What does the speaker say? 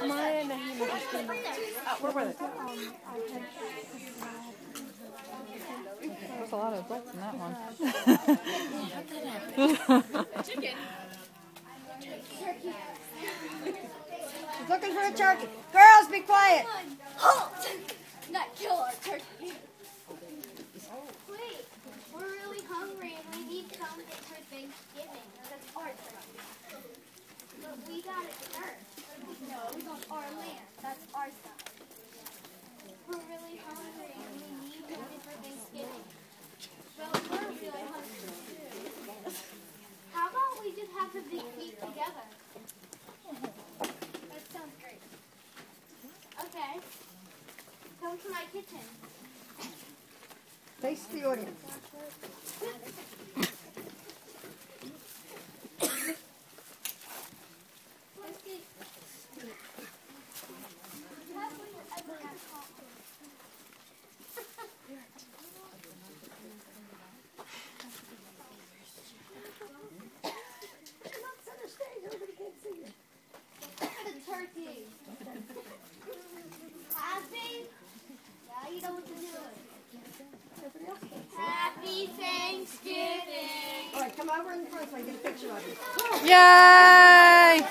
Maya and Nahima just came. Where were they? There's a lot of adults in that one. Chicken. She's looking for a turkey. Girls, be quiet. Halt! Not kill our turkey. Wait, we're really hungry and we need something for Thanksgiving. That's our turkey. But we got it first. No, it's on our land. That's our side. We're really hungry and we need something for Thanksgiving. But we're really hungry too. How about we just have the big feast together? That sounds great. Okay. Come to my kitchen. Face the audience. Turkey. Happy? Yeah, you know what to do. Happy Thanksgiving. All right, come over in the front so I can get a picture of you. Yay!